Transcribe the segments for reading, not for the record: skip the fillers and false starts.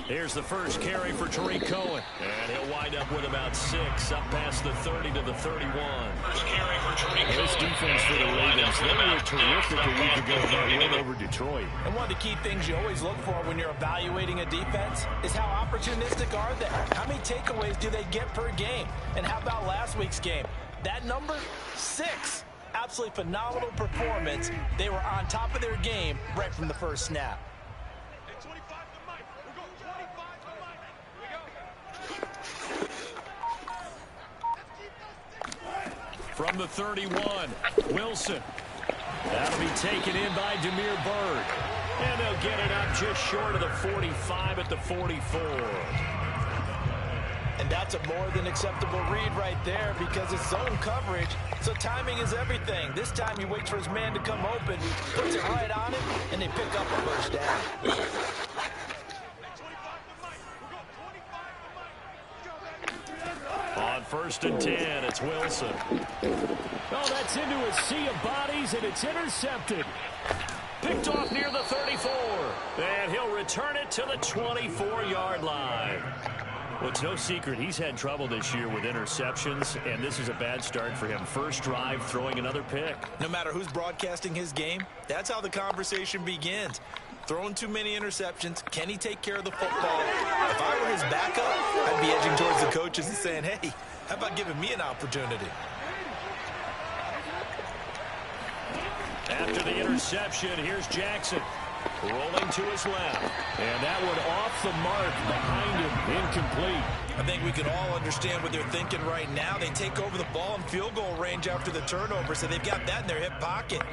Here's the first carry for Tariq Cohen. And he'll wind up with about 6, up past the 30 to the 31. First carry for Tariq Cohen. This defense for the Ravens, they were terrific a week ago in that win over Detroit. And one of the key things you always look for when you're evaluating a defense is how opportunistic are they? How many takeaways do they get per game? And how about last week's game? That number, 6. Absolutely phenomenal performance. They were on top of their game right from the first snap. From the 31, Wilson. That'll be taken in by Damiere Byrd. And they'll get it up just short of the 45 at the 44. And that's a more than acceptable read right there because it's zone coverage, so timing is everything. This time he waits for his man to come open, puts it right on him, and they pick up a first down. On 1st and 10, it's Wilson. Oh, that's into a sea of bodies, and it's intercepted. Picked off near the 34. And he'll return it to the 24-yard line. Well, it's no secret he's had trouble this year with interceptions, and this is a bad start for him. First drive, throwing another pick. No matter who's broadcasting his game, that's how the conversation begins. Throwing too many interceptions. Can he take care of the football? If I were his backup, I'd be edging towards the coaches and saying, hey, how about giving me an opportunity? After the interception, here's Jackson. Rolling to his left. And that one off the mark behind him. Incomplete. I think we can all understand what they're thinking right now. They take over the ball in field goal range after the turnover, so they've got that in their hip pocket.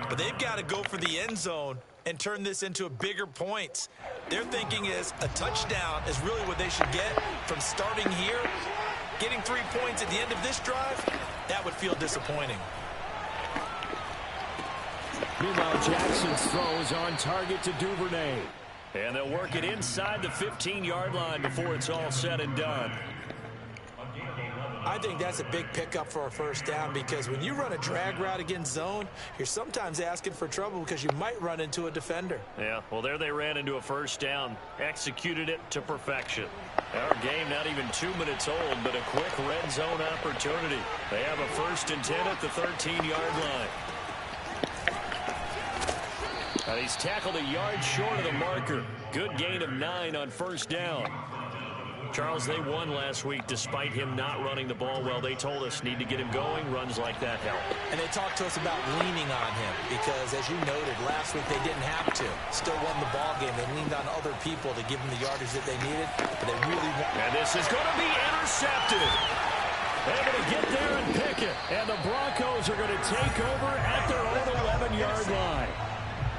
But they've got to go for the end zone and turn this into a bigger points. Their thinking is a touchdown is really what they should get from starting here. Getting 3 points at the end of this drive, that would feel disappointing. Meanwhile, Jackson's throw is on target to Duvernay. And they'll work it inside the 15-yard line before it's all said and done. I think that's a big pickup for a first down because when you run a drag route against zone, you're sometimes asking for trouble because you might run into a defender. Yeah, well, there they ran into a first down, executed it to perfection. Our game not even 2 minutes old, but a quick red zone opportunity. They have a 1st and 10 at the 13-yard line. And he's tackled a yard short of the marker. Good gain of 9 on first down. Charles, they won last week despite him not running the ball well. They told us need to get him going. Runs like that help. And they talked to us about leaning on him because, as you noted, last week they didn't have to. Still won the ball game. They leaned on other people to give them the yardage that they needed, but they really want. And this is going to be intercepted. Able to get there and pick it. And the Broncos are going to take over at their own 11-yard line.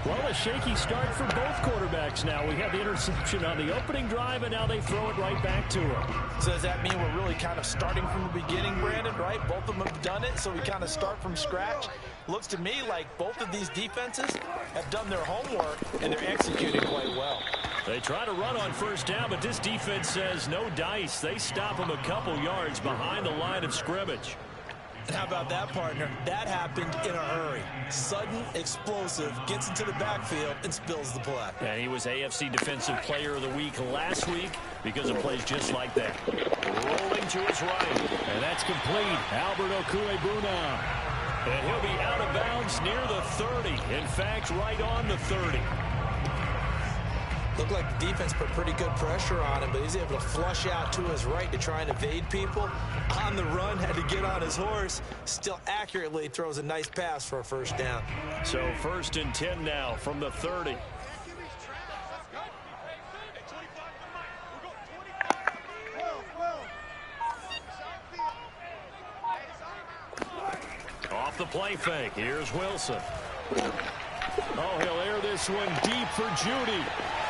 Well, a shaky start for both quarterbacks now. We have the interception on the opening drive, and now they throw it right back to him. So does that mean we're really kind of starting from the beginning, Brandon, right? Both of them have done it, so we kind of start from scratch. Looks to me like both of these defenses have done their homework, and they're executing quite well. They try to run on first down, but this defense says no dice. They stop them a couple yards behind the line of scrimmage. And how about that, partner? That happened in a hurry. Sudden, explosive, gets into the backfield, and spills the play. And he was AFC Defensive Player of the Week last week because of plays just like that. Rolling to his right. And that's complete. Albert Okwuegbunam. And he'll be out of bounds near the 30. In fact, right on the 30. Looked like the defense put pretty good pressure on him, but he's able to flush out to his right to try and evade people. On the run, had to get on his horse. Still accurately throws a nice pass for a first down. So 1st and 10 now from the 30. Off the play fake. Here's Wilson. Oh, he'll air this one deep for Jeudy.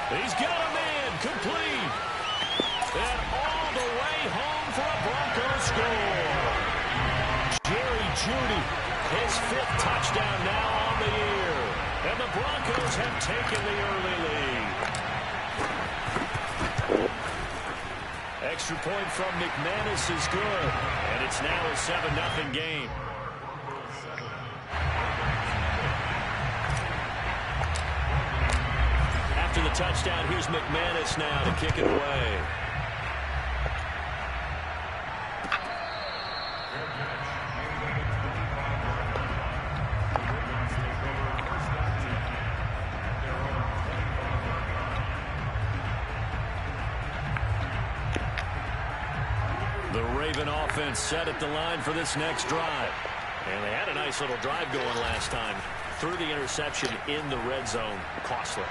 He's got a man complete. And all the way home for a Broncos score. Jerry Jeudy, his 5th touchdown now on the year. And the Broncos have taken the early lead. Extra point from McManus is good. And it's now a 7-0 game. after the touchdown. Here's McManus now to kick it away. The Raven offense set at the line for this next drive. And they had a nice little drive going last time. Threw the interception in the red zone. Costly.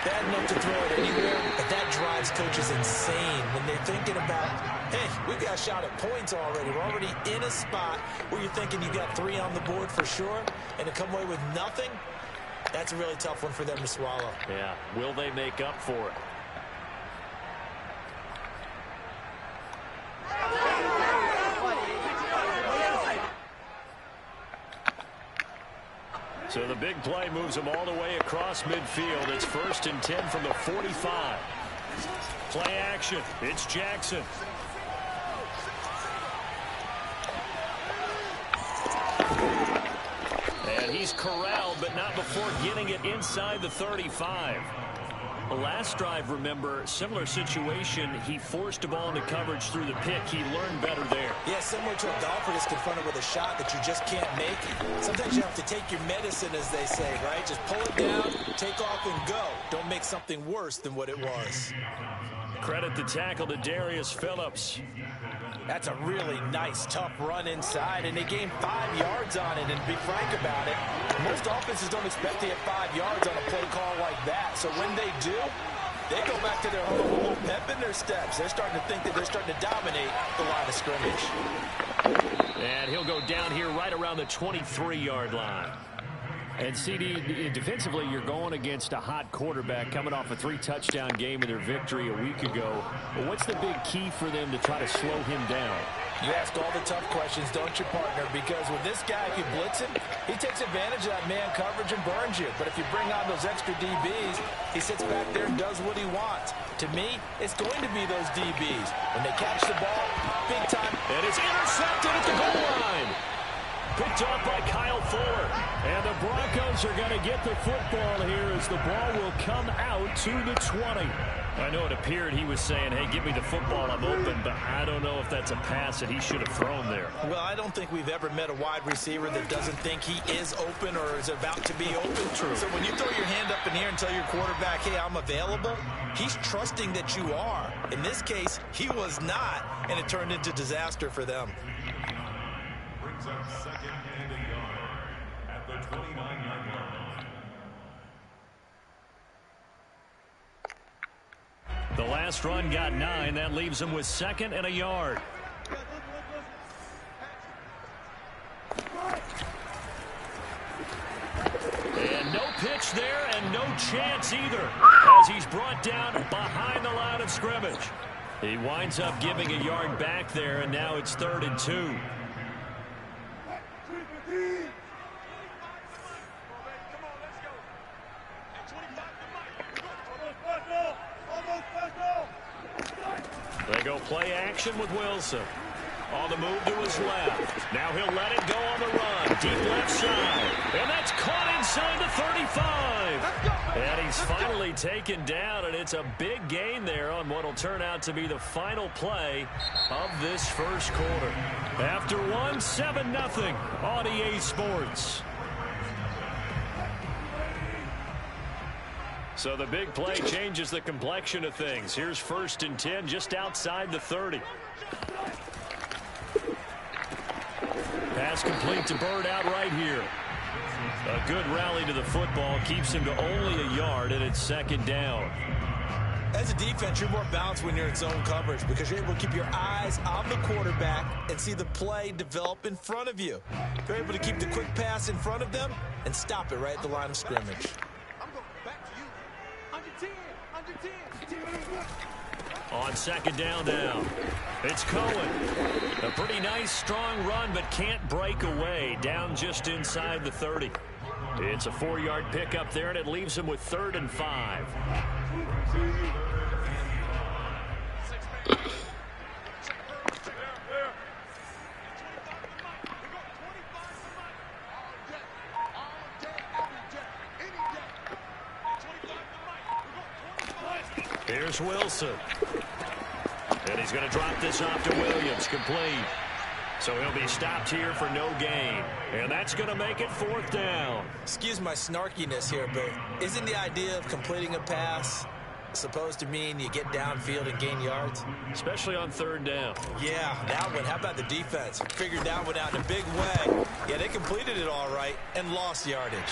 Bad enough to throw it anywhere, but that drives coaches insane when they're thinking about, hey, we've got a shot at points already. We're already in a spot where you're thinking you got 3 on the board for sure, and to come away with nothing, that's a really tough one for them to swallow. Yeah, will they make up for it? So the big play moves them all the way across midfield. It's 1st and 10 from the 45. Play action. It's Jackson. And he's corralled, but not before getting it inside the 35. The last drive, remember, similar situation. He forced a ball into coverage through the pick. He learned better there. Yeah, similar to a golfer that's confronted with a shot that you just can't make. Sometimes you have to take your medicine, as they say, right? Just pull it down, take off, and go. Don't make something worse than what it was. Credit the tackle to Darius Phillips. That's a really nice, tough run inside, and they gained 5 yards on it. And to be frank about it, most offenses don't expect to get 5 yards on a play call like that. So when they do, they go back to their home with a little pep in their steps. They're starting to think that they're starting to dominate the line of scrimmage. And he'll go down here right around the 23-yard line. And, CD, defensively, you're going against a hot quarterback coming off a 3-touchdown game in their victory a week ago. But what's the big key for them to try to slow him down? You ask all the tough questions, don't you, partner? Because with this guy, if you blitz him, he takes advantage of that man coverage and burns you. But if you bring on those extra DBs, he sits back there and does what he wants. To me, it's going to be those DBs. When they catch the ball, big time. And it's intercepted at the goal line. Picked up by Kyle Fuller. And the Broncos are going to get the football here as the ball will come out to the 20. I know it appeared he was saying, hey, give me the football, I'm open, but I don't know if that's a pass that he should have thrown there. Well, I don't think we've ever met a wide receiver that doesn't think he is open or is about to be open. True. So when you throw your hand up in here and tell your quarterback, hey, I'm available, he's trusting that you are. In this case, he was not, and it turned into disaster for them. Brings up 2nd and a yard at the 29-yard line. The last run got 9. That leaves him with 2nd and a yard. And no pitch there and no chance either as he's brought down behind the line of scrimmage. He winds up giving a yard back there, and now it's 3rd and 2. They go play action with Wilson. On the move to his left. Now he'll let it go on the run. Deep left side. And that's caught inside the 35. And he's finally taken down, and it's a big gain there on what will turn out to be the final play of this first quarter. After one, 7-0 on EA Sports. So the big play changes the complexion of things. Here's 1st and 10 just outside the 30. Pass complete to Bird out right here. A good rally to the football keeps him to only a yard, and it's 2nd down. As a defense, you're more balanced when you're in zone coverage because you're able to keep your eyes on the quarterback and see the play develop in front of you. You're able to keep the quick pass in front of them and stop it right at the line of scrimmage. On 2nd down now, it's Cohen. A pretty nice, strong run, but can't break away. Down just inside the 30. It's a 4-yard pickup there, and it leaves him with 3rd and 5. Here's Wilson. And he's going to drop this off to Williams, complete. So he'll be stopped here for no gain. And that's going to make it 4th down. Excuse my snarkiness here, but isn't the idea of completing a pass supposed to mean you get downfield and gain yards? Especially on 3rd down. Yeah, that one. How about the defense? Figured that one out in a big way. Yeah, they completed it all right and lost yardage.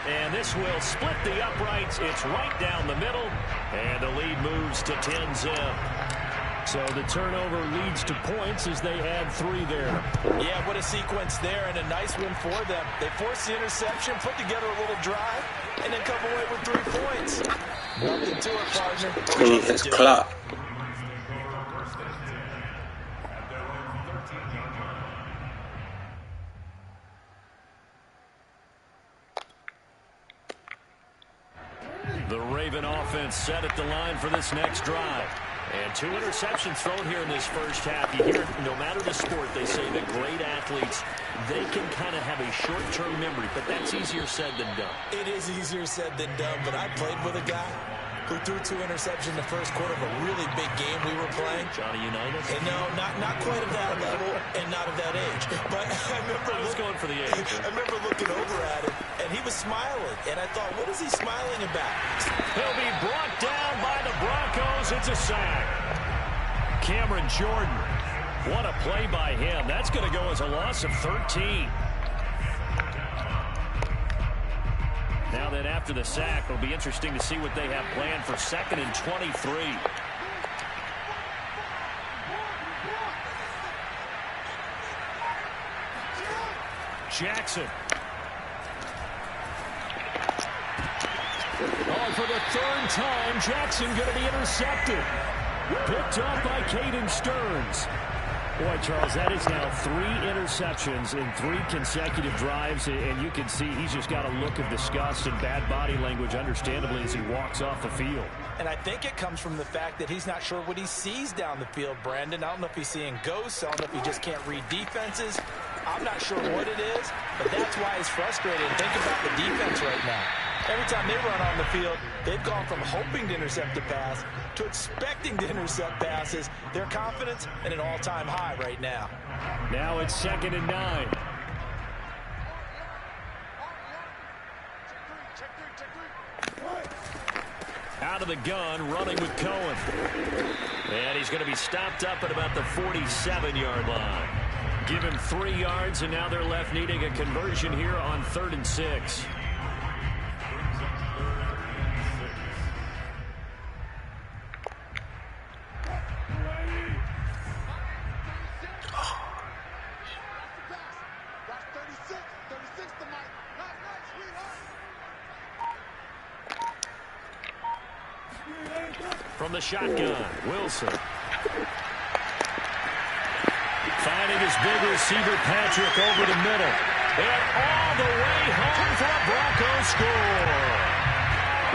And this will split the uprights. It's right down the middle. And the lead moves to 10-zip. So the turnover leads to points as they add 3 there. Yeah, what a sequence there, and a nice one for them. They forced the interception, put together a little drive, and then come away with 3 points. Nothing to it, partner. Clean his clock. The Raven offense set at the line for this next drive. And 2 interceptions thrown here in this first half. You hear, no matter the sport, they say that great athletes, they can kind of have a short-term memory, but that's easier said than done. It is easier said than done, but I played with a guy who threw 2 interceptions in the first quarter of a really big game we were playing. Johnny Unitas? And no, not quite of that level and not of that age. But I was going for the age. I remember looking over at him, and he was smiling. And I thought, what is he smiling about? He'll be brought down by the Broncos. It's a sack. Cameron Jordan. What a play by him. That's going to go as a loss of 13. Now then, after the sack, it'll be interesting to see what they have planned for 2nd and 23. Jackson. Oh, for the 3rd time, Jackson going to be intercepted. Picked up by Caden Stearns. Boy, Charles, that is now 3 interceptions in 3 consecutive drives, and you can see he's just got a look of disgust and bad body language, understandably, as he walks off the field. And I think it comes from the fact that he's not sure what he sees down the field, Brandon. I don't know if he's seeing ghosts. I don't know if he just can't read defenses. I'm not sure what it is, but that's why he's frustrated. Think about the defense right now. Every time they run on the field, they've gone from hoping to intercept a pass to expecting to intercept passes. Their confidence at an all-time high right now. Now it's 2nd and 9. Out of the gun, running with Cohen. And he's going to be stopped up at about the 47-yard line. Give him 3 yards, and now they're left needing a conversion here on 3rd and 6. From the shotgun, Wilson. Finding his big receiver, Patrick, over the middle. And all the way home for a Broncos score.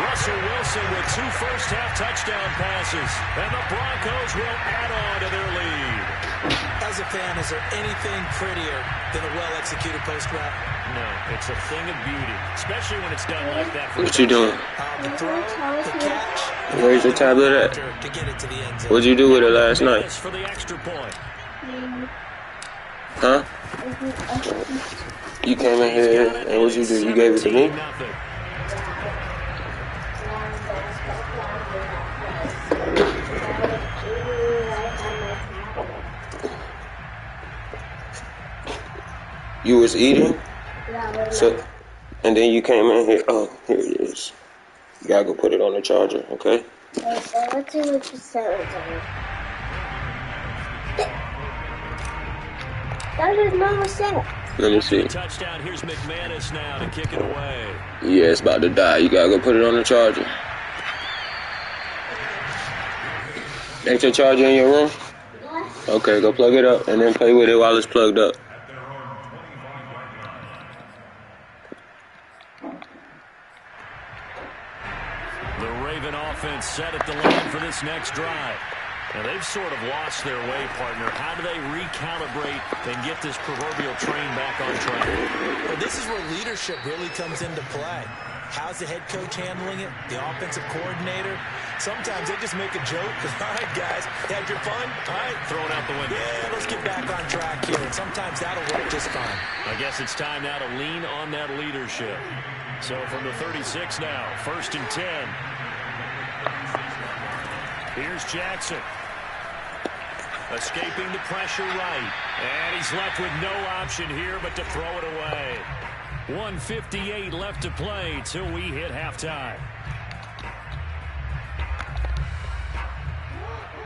Russell Wilson with 2 first-half touchdown passes. And the Broncos will add on to their lead. As a fan, is there anything prettier than a well-executed post route? No, it's a thing of beauty, especially when it's done like that. What you doing? The throw, the catch. Where's your tablet at? To get it to the end zone. What'd you do with it last night? For the extra point. Huh? You came in here and what'd you do? You gave it to me? You was eating? So, and then you came in here. Oh, here it is. You gotta go put it on the charger, okay? Let's see what you said. That is not a set. Let me see. Touchdown. Here's McManus now to kick it away. Yeah, it's about to die. You gotta go put it on the charger. Ain't your charger in your room? Okay, go plug it up and then play with it while it's plugged up. The Raven offense set at the line for this next drive. Now they've sort of lost their way, partner. How do they recalibrate and get this proverbial train back on track? Well, this is where leadership really comes into play. How's the head coach handling it? The offensive coordinator? Sometimes they just make a joke. All right, guys, you had your fun? All right. Throw it out the window. Yeah, let's get back on track here. And sometimes that'll work just fine. I guess it's time now to lean on that leadership. So from the 36 now, 1st and 10. Here's Jackson. Escaping the pressure right. And he's left with no option here but to throw it away. 1:58 left to play till we hit halftime.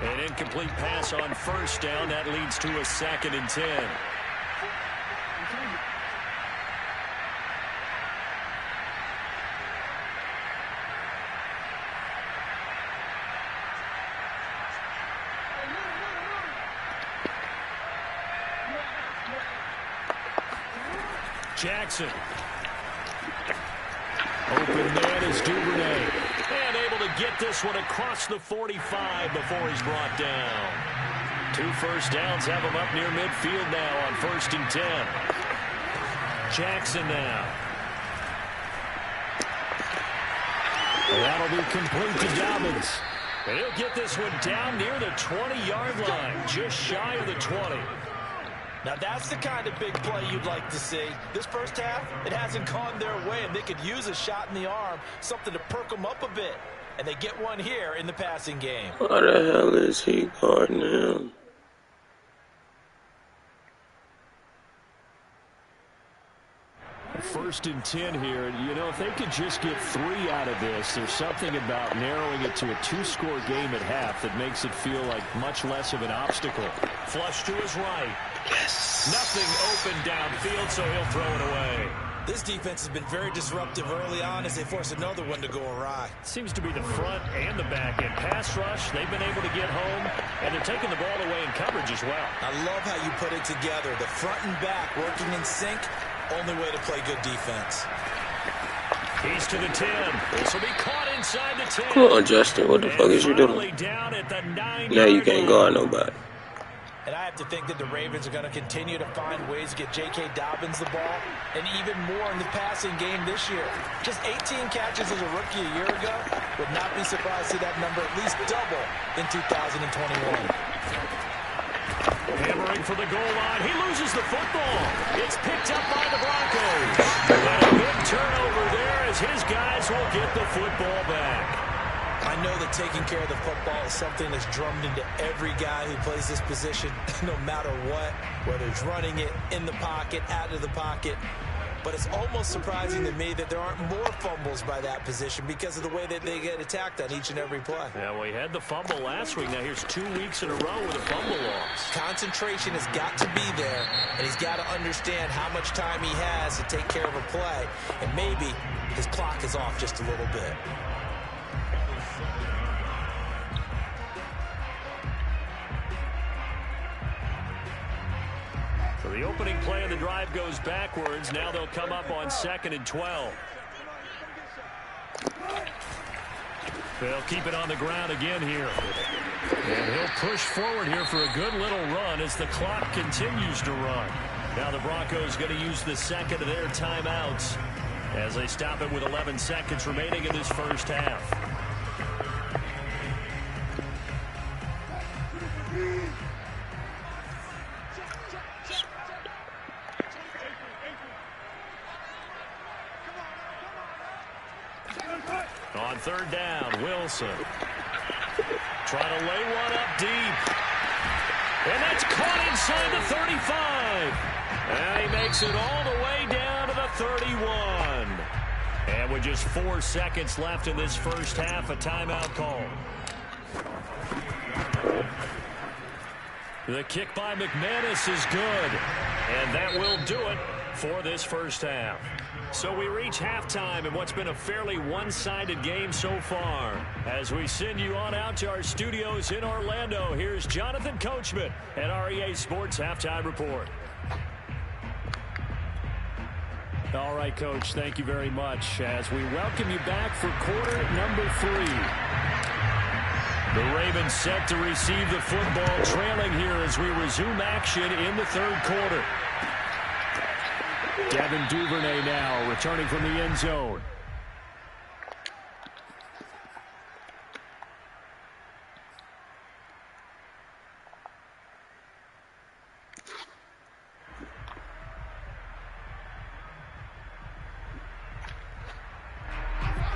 An incomplete pass on 1st down. That leads to a 2nd and 10. Jackson. Open man is Duvernay. And able to get this one across the 45 before he's brought down. 2 first downs have him up near midfield now on 1st and 10. Jackson now. And that'll be complete to Dobbins. And he'll get this one down near the 20-yard line, just shy of the 20. Now, that's the kind of big play you'd like to see. This first half, it hasn't gone their way, and they could use a shot in the arm, something to perk them up a bit. And they get one here in the passing game. Why the hell is he guarding him? First and 10 here. You know, if they could just get 3 out of this, there's something about narrowing it to a 2-score game at half that makes it feel like much less of an obstacle. Flush to his right. Yes. Nothing open downfield, so he'll throw it away. This defense has been very disruptive early on as they force another one to go awry. Seems to be the front and the back end. Pass rush, they've been able to get home, and they're taking the ball away in coverage as well. I love how you put it together. The front and back working in sync. Only way to play good defense. He's to the 10. This will be caught inside the 10. Come on, Justin. What the fuck is you doing? Down at the 9-yard Now you can't guard nobody. And I have to think that the Ravens are going to continue to find ways to get J.K. Dobbins the ball, and even more in the passing game this year. Just 18 catches as a rookie a year ago. Would not be surprised to see that number at least double in 2021. Hammering for the goal line. He loses the football. It's picked up by the Broncos. And a big turnover there as his guys will get the football back. I know that taking care of the football is something that's drummed into every guy who plays this position, no matter what, whether it's running it, in the pocket, out of the pocket. But it's almost surprising to me that there aren't more fumbles by that position because of the way that they get attacked on each and every play. Yeah, well, he had the fumble last week. Now here's 2 weeks in a row with a fumble loss. Concentration has got to be there, and he's got to understand how much time he has to take care of a play, and maybe his clock is off just a little bit. So the opening play of the drive goes backwards. Now they'll come up on 2nd and 12. They'll keep it on the ground again here. And he'll push forward here for a good little run as the clock continues to run. Now the Broncos going to use the second of their timeouts as they stop it with 11 seconds remaining in this first half. On 3rd down, Wilson. Trying to lay one up deep. And that's caught inside the 35. And he makes it all the way down to the 31. And with just 4 seconds left in this first half, a timeout call. The kick by McManus is good. And that will do it for this first half. So we reach halftime in what's been a fairly one-sided game so far. As we send you on out to our studios in Orlando, here's Jonathan Coachman at REA Sports Halftime Report. All right, Coach, thank you very much as we welcome you back for quarter number 3. The Ravens set to receive the football, trailing here as we resume action in the third quarter. Devin Duvernay now returning from the end zone.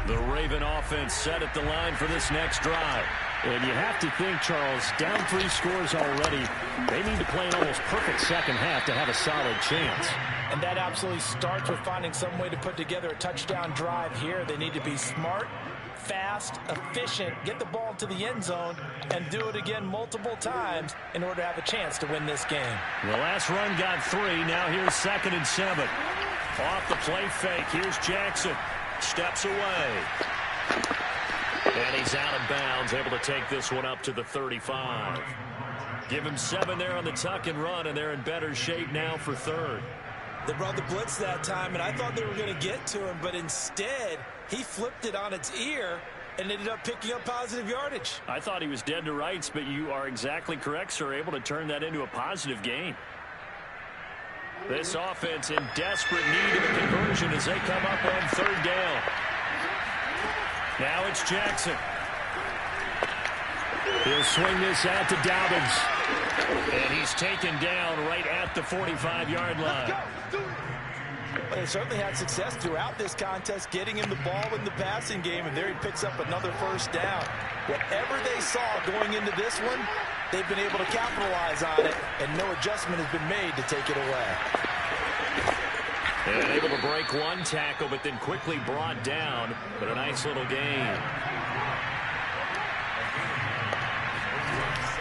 The Raven offense set at the line for this next drive. And you have to think, Charles, down 3 scores already. They need to play an almost perfect second half to have a solid chance. And that absolutely starts with finding some way to put together a touchdown drive here. They need to be smart, fast, efficient, get the ball to the end zone, and do it again multiple times in order to have a chance to win this game. The last run got 3. Now here's 2nd and 7. Off the play fake. Here's Jackson. Steps away. And he's out of bounds, able to take this one up to the 35. Give him 7 there on the tuck and run, and they're in better shape now for 3rd. They brought the blitz that time, and I thought they were going to get to him, but instead, he flipped it on its ear and ended up picking up positive yardage. I thought he was dead to rights, but you are exactly correct, sir, able to turn that into a positive gain. This offense in desperate need of a conversion as they come up on 3rd down. Now it's Jackson. He'll swing this out to Dobbins. And he's taken down right at the 45-yard line. Well, they certainly had success throughout this contest, getting him the ball in the passing game, and there he picks up another 1st down. Whatever they saw going into this one, they've been able to capitalize on it, and no adjustment has been made to take it away. And able to break 1 tackle, but then quickly brought down. But a nice little gain.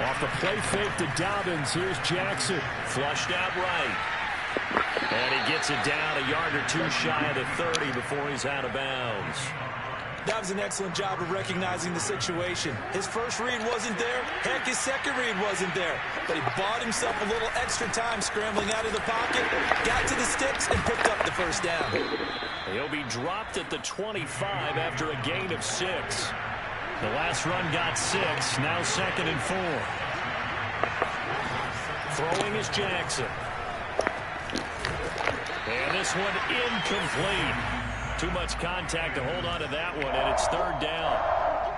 Off the play fake to Dobbins. Here's Jackson. Flushed out right. And he gets it down a yard or 2 shy of the 30 before he's out of bounds. That was an excellent job of recognizing the situation. His first read wasn't there. Heck, his second read wasn't there. But he bought himself a little extra time scrambling out of the pocket, got to the sticks, and picked up the 1st down. He'll be dropped at the 25 after a gain of 6. The last run got 6. Now 2nd and 4. Throwing is Jackson. And this one incomplete. Too much contact to hold on to that one, and it's 3rd down.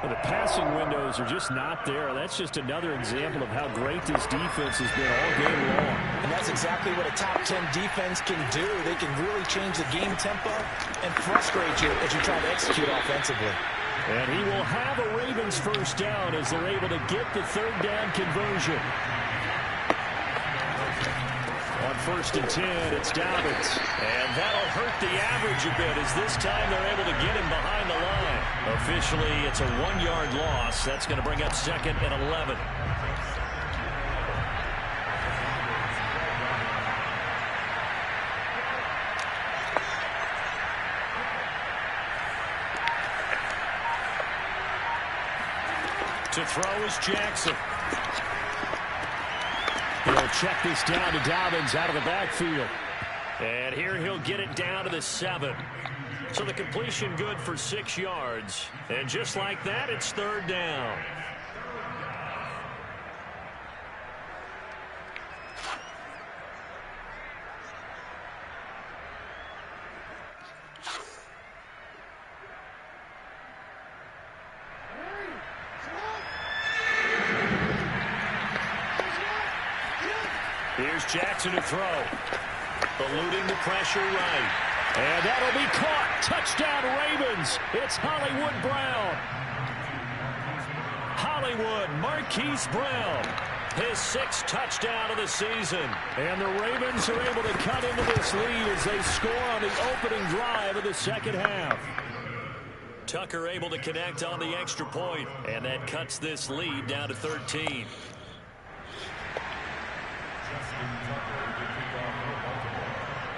Well, the passing windows are just not there. That's just another example of how great this defense has been all game long. And that's exactly what a top 10 defense can do. They can really change the game tempo and frustrate you as you try to execute offensively. And he will have a Ravens 1st down as they're able to get the 3rd down conversion. On 1st and 10, it's Dobbins. And that'll hurt the average a bit as this time they're able to get him behind the line. Officially, it's a 1-yard loss. That's going to bring up 2nd and 11. To throw is Jackson. He'll check this down to Dobbins out of the backfield. And here he'll get it down to the 7. So the completion good for 6 yards. And just like that, it's 3rd down. Here's Jackson to throw. Eluding the pressure right. And that'll be caught. Touchdown Ravens. It's Hollywood Brown. Hollywood Marquise Brown. His 6th touchdown of the season. And the Ravens are able to cut into this lead as they score on the opening drive of the 2nd half. Tucker able to connect on the extra point. And that cuts this lead down to 13.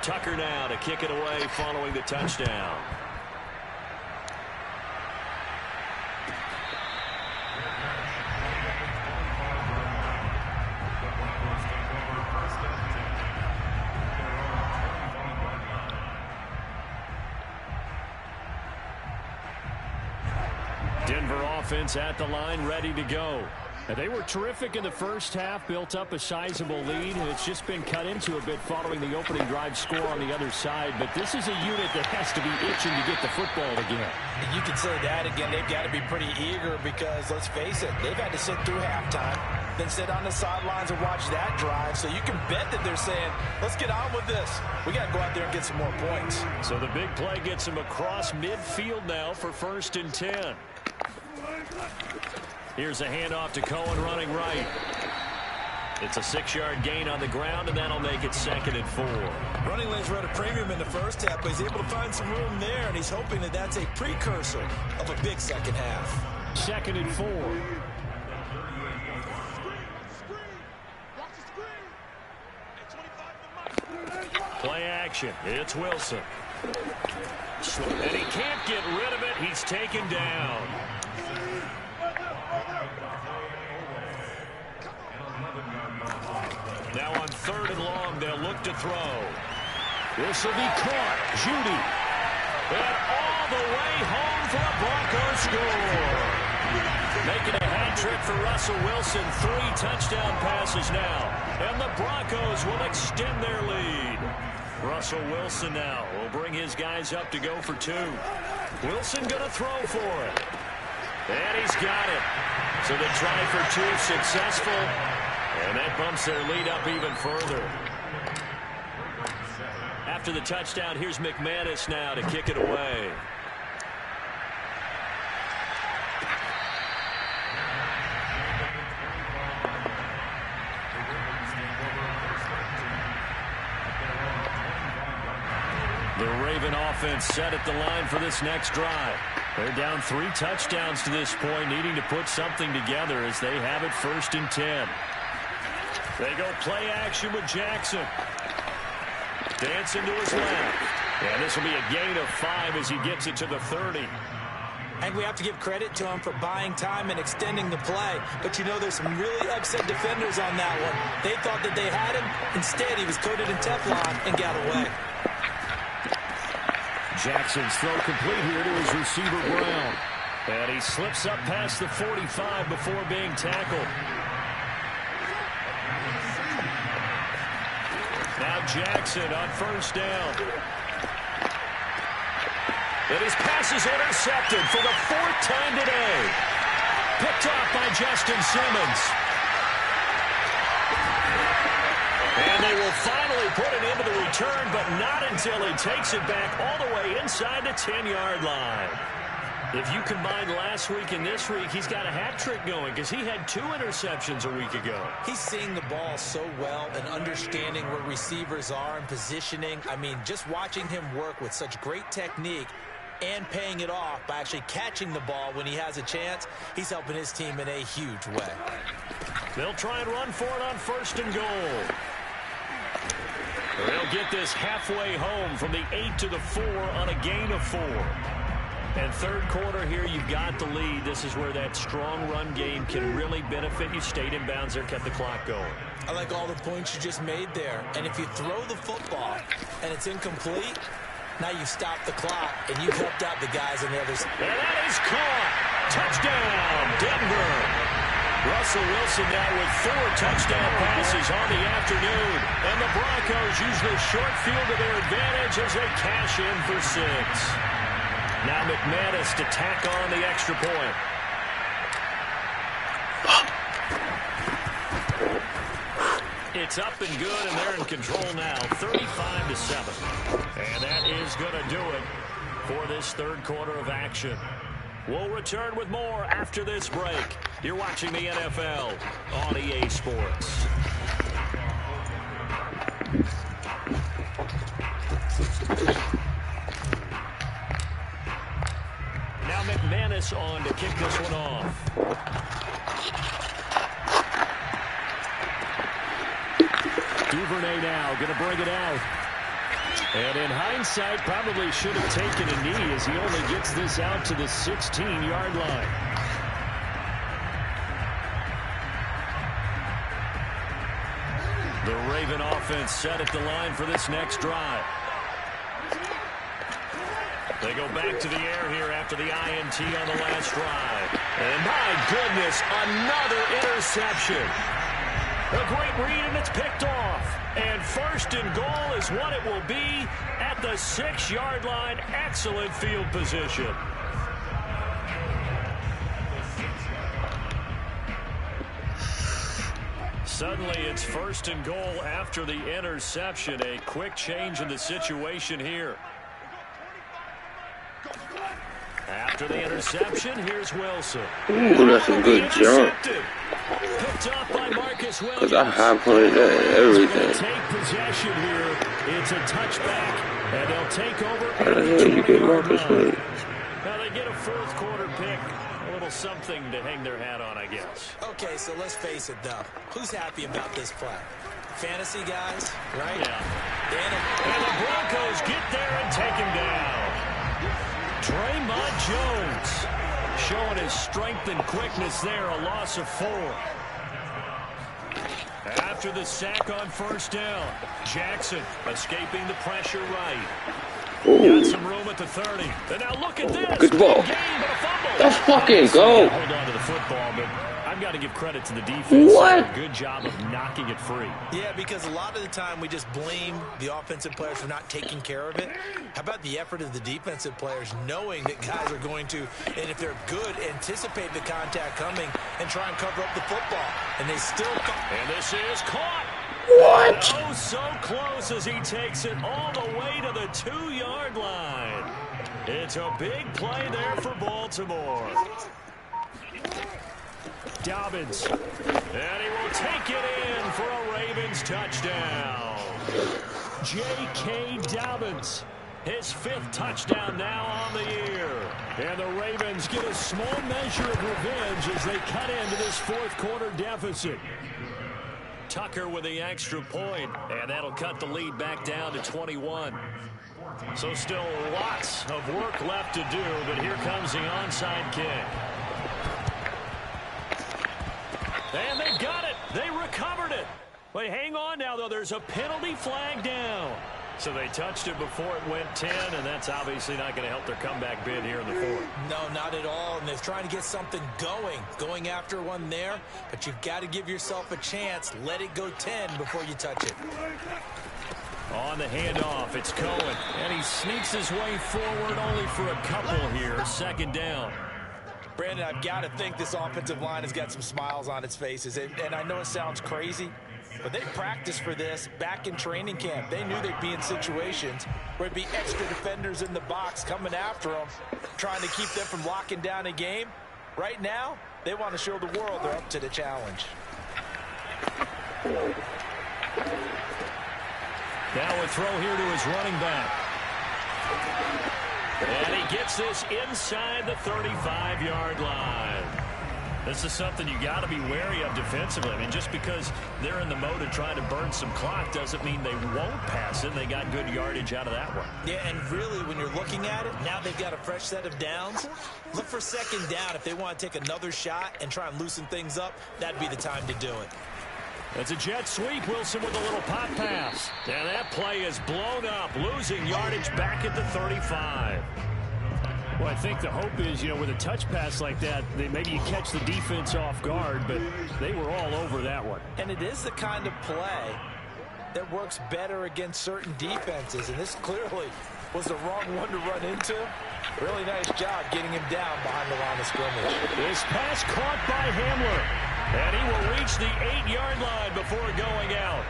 Tucker now to kick it away following the touchdown. Denver offense at the line, ready to go. And they were terrific in the first half, built up a sizable lead, and it's just been cut into a bit following the opening drive score on the other side. But this is a unit that has to be itching to get the football again. You can say that again. They've got to be pretty eager because, let's face it, they've had to sit through halftime, then sit on the sidelines and watch that drive. So you can bet that they're saying, let's get on with this. We got to go out there and get some more points. So the big play gets him across midfield now for 1st and 10. Here's a handoff to Cohen running right. It's a 6-yard gain on the ground, and that'll make it 2nd and 4. Running lanes were at a premium in the first half, but he's able to find some room there, and he's hoping that that's a precursor of a big second half. 2nd and 4. Play action. It's Wilson. And he can't get rid of it. He's taken down. Now on 3rd and long, they'll look to throw. This will be caught. Judy. And all the way home for a Broncos score. Making a hat trick for Russell Wilson. 3 touchdown passes now. And the Broncos will extend their lead. Russell Wilson now will bring his guys up to go for 2. Wilson going to throw for it. And he's got it. So the try for 2 successful. And that bumps their lead up even further. After the touchdown, here's McManus now to kick it away. The Raven offense set at the line for this next drive. They're down 3 touchdowns to this point, needing to put something together as they have it 1st and 10. They go play action with Jackson. Dancing to his left. And this will be a gain of 5 as he gets it to the 30. And we have to give credit to him for buying time and extending the play. But, you know, there's some really upset defenders on that one. They thought that they had him. Instead, he was coated in Teflon and got away. Jackson's throw complete here to his receiver, Brown. And he slips up past the 45 before being tackled. Now Jackson on 1st down. And his pass is intercepted for the 4th time today. Picked off by Justin Simmons. And they will finally put it into the return, but not until he takes it back all the way inside the 10-yard line. If you combine last week and this week, he's got a hat trick going because he had 2 interceptions a week ago. He's seeing the ball so well and understanding where receivers are and positioning. I mean, just watching him work with such great technique and paying it off by actually catching the ball when he has a chance, he's helping his team in a huge way. They'll try and run for it on 1st and goal. They'll get this halfway home from the 8 to the 4 on a gain of 4. And 3rd quarter here, you've got the lead. This is where that strong run game can really benefit you. Stayed in bounds there, kept the clock going. I like all the points you just made there. And if you throw the football and it's incomplete, now you stop the clock and you've helped out the guys on the other side. And that is caught. Touchdown, Denver. Russell Wilson now with 4 touchdown passes on the afternoon. And the Broncos use the short field to their advantage as they cash in for 6. Now McManus to tack on the extra point. It's up and good, and they're in control now, 35-7. And that is going to do it for this 3rd quarter of action. We'll return with more after this break. You're watching the NFL on EA Sports. Now McManus on to kick this one off. Duvernay now going to bring it out. And in hindsight, probably should have taken a knee as he only gets this out to the 16-yard line. The Raven offense set at the line for this next drive. They go back to the air here after the INT on the last drive. And my goodness, another interception. A great read, and it's picked off. And first and goal is what it will be at the 6-yard line. Excellent field position. Suddenly, it's first and goal after the interception. A quick change in the situation here. After the interception, here's Wilson. Ooh, that's a good jump. Picked off by Marcus Williams. Because I high-pointed that and everything. Take possession here. It's a touchback, and they'll take over. How the hell you get Marcus Williams? Now they get a fourth quarter pick. A little something to hang their hat on, I guess. Okay, so let's face it, though. Who's happy about this play? Fantasy guys, right? Yeah. And the Broncos get there and take him down. Draymond Jones showing his strength and quickness there. A loss of 4. After the sack on first down, Jackson escaping the pressure right. Ooh. Got some room at the 30. And now look at this. Good ball. Game, but a fumble. Let's fucking go. Hold on to the football, but I've got to give credit to the defense. What? Good job of knocking it free. Yeah, because a lot of the time we just blame the offensive players for not taking care of it. How about the effort of the defensive players knowing that guys are going to, and if they're good, anticipate the contact coming and try and cover up the football. And they still... And this is caught. What? Oh, so close as he takes it all the way to the 2-yard line. It's a big play there for Baltimore. Dobbins. And he will take it in for a Ravens touchdown. J.K. Dobbins. His 5th touchdown now on the year. And the Ravens get a small measure of revenge as they cut into this fourth quarter deficit. Tucker with the extra point, and that'll cut the lead back down to 21. So still lots of work left to do, but here comes the onside kick. And they got it. They recovered it. Wait, hang on now, though. There's a penalty flag down. So they touched it before it went 10, and that's obviously not going to help their comeback bid here in the fourth. No, not at all. And they're trying to get something going after one there. But you've got to give yourself a chance. Let it go 10 before you touch it. On the handoff, it's Cohen. And he sneaks his way forward only for a couple here. 2nd down. Brandon, I've got to think this offensive line has got some smiles on its faces. And I know it sounds crazy, but they practiced for this back in training camp. They knew they'd be in situations where it'd be extra defenders in the box coming after them, trying to keep them from locking down a game. Right now, they want to show the world they're up to the challenge. Now a throw here to his running back. And he gets this inside the 35-yard line. This is something you got to be wary of defensively. I mean, just because they're in the mode of trying to burn some clock doesn't mean they won't pass it. They got good yardage out of that one. Yeah, and really, when you're looking at it, now they've got a fresh set of downs. Look for 2nd down. If they want to take another shot and try and loosen things up, that'd be the time to do it. It's a jet sweep. Wilson with a little pop pass. And that play is blown up, losing yardage back at the 35. Well, I think the hope is, with a touch pass like that, maybe you catch the defense off guard, but they were all over that one. And it is the kind of play that works better against certain defenses, and this clearly was the wrong one to run into. Really nice job getting him down behind the line of scrimmage. This pass caught by Hamler. And he will reach the 8-yard line before going out.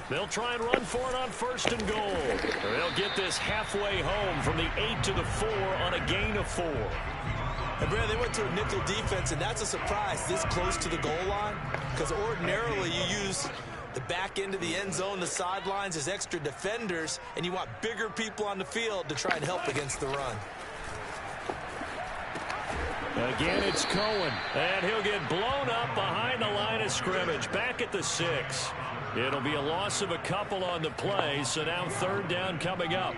They'll try and run for it on 1st and goal. They'll get this halfway home from the 8 to the 4 on a gain of 4. And Brad, they went to a nickel defense, and that's a surprise this close to the goal line, because ordinarily you use the back end of the end zone, the sidelines as extra defenders, and you want bigger people on the field to try and help against the run. Again, it's Cohen, and he'll get blown up behind the line of scrimmage, back at the 6. It'll be a loss of a couple on the play, so now 3rd down coming up.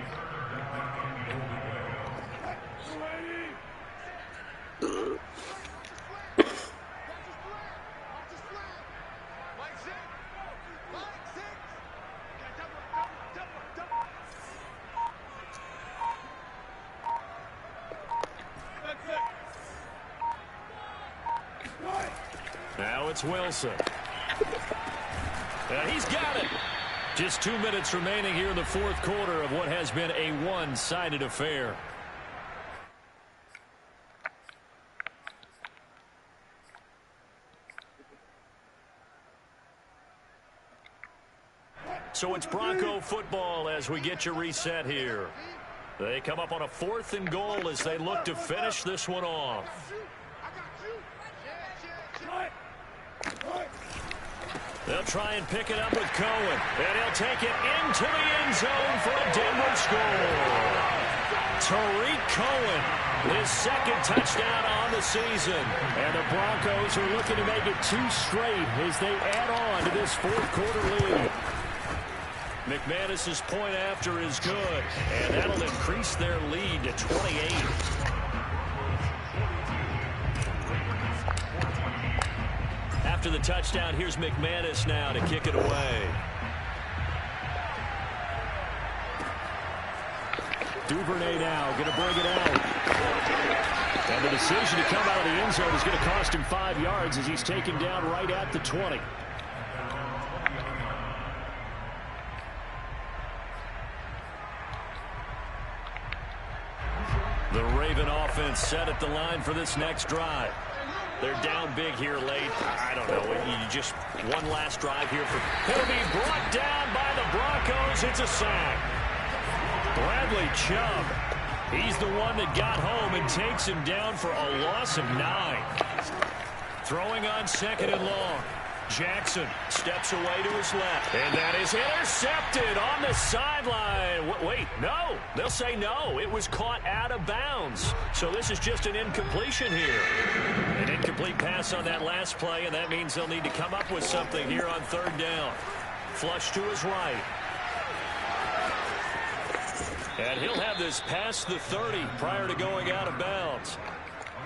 Now it's Wilson. And he's got it. Just 2 minutes remaining here in the fourth quarter of what has been a one-sided affair. So it's Bronco football as we get you reset here. They come up on a 4th and goal as they look to finish this one off. They'll try and pick it up with Cohen. And he'll take it into the end zone for a Denver score. Tariq Cohen, his 2nd touchdown on the season. And the Broncos are looking to make it 2 straight as they add on to this fourth quarter lead. McManus's point after is good, and that'll increase their lead to 28. After the touchdown, here's McManus now to kick it away. Duvernay now going to bring it out. And the decision to come out of the end zone is going to cost him 5 yards as he's taken down right at the 20. The Raven offense set at the line for this next drive. They're down big here late. I don't know. You just one last drive here. He'll be brought down by the Broncos. It's a sack. Bradley Chubb. He's the one that got home and takes him down for a loss of 9. Throwing on 2nd and long. Jackson steps away to his left. And that is intercepted on the sideline. Wait, no. They'll say no. It was caught out of bounds. So this is just an incompletion here. An incomplete pass on that last play, and that means they'll need to come up with something here on 3rd down. Flush to his right. And he'll have this past the 30 prior to going out of bounds.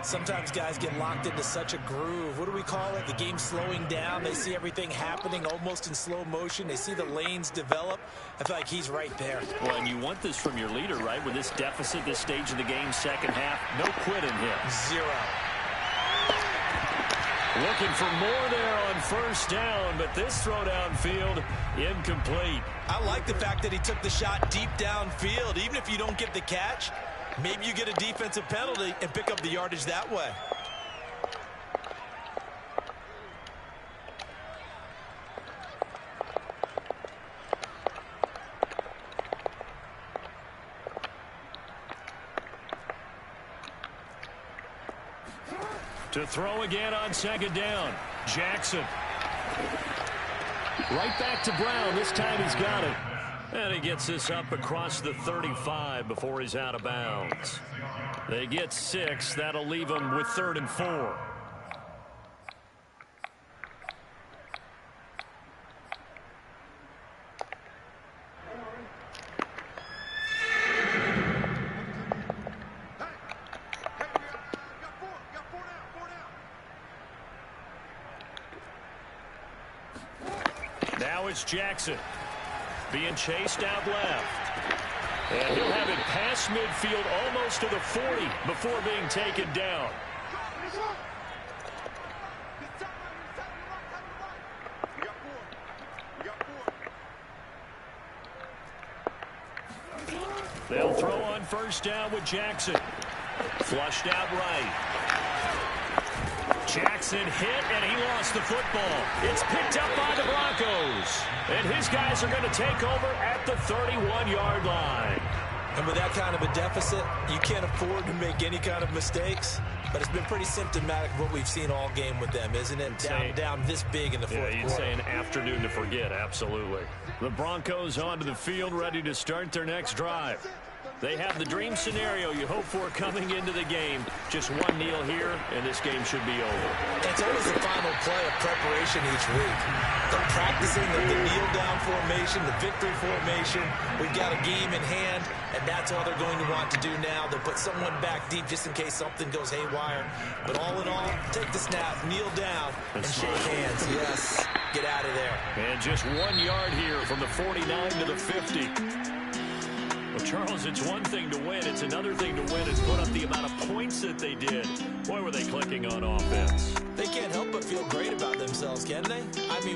Sometimes guys get locked into such a groove. What do we call it? The game slowing down. They see everything happening almost in slow motion. They see the lanes develop. I feel like he's right there. Well, and you want this from your leader, right? With this deficit, this stage of the game, second half, no quit in him. 0. Looking for more there on 1st down, but this throw downfield, incomplete. I like the fact that he took the shot deep downfield. Even if you don't get the catch, maybe you get a defensive penalty and pick up the yardage that way. To throw again on 2nd down. Jackson. Right back to Brown. This time he's got it. And he gets this up across the 35 before he's out of bounds. They get 6. That'll leave them with 3rd and 4. Now it's Jackson. Being chased out left. And he'll have it past midfield almost to the 40 before being taken down. They'll throw on 1st down with Jackson. Flushed out right. Jackson hit, and he lost the football. It's picked up by the Broncos. And his guys are going to take over at the 31-yard line. And with that kind of a deficit, you can't afford to make any kind of mistakes. But it's been pretty symptomatic of what we've seen all game with them, isn't it? Down this big in the fourth quarter. You'd say an afternoon to forget, absolutely. The Broncos onto the field, ready to start their next drive. They have the dream scenario you hope for coming into the game. Just one kneel here, and this game should be over. It's always the final play of preparation each week. They're practicing the kneel-down formation, the victory formation. We've got a game in hand, and that's all they're going to want to do now. They'll put someone back deep just in case something goes haywire. But all in all, take the snap, kneel down, and shake hands. Yes, get out of there. And just 1 yard here from the 49 to the 50. Well, Charles, it's one thing to win. It's another thing to win and put up the amount of points that they did. Boy, were they clicking on offense. They can't help but feel great about themselves. can they? I mean,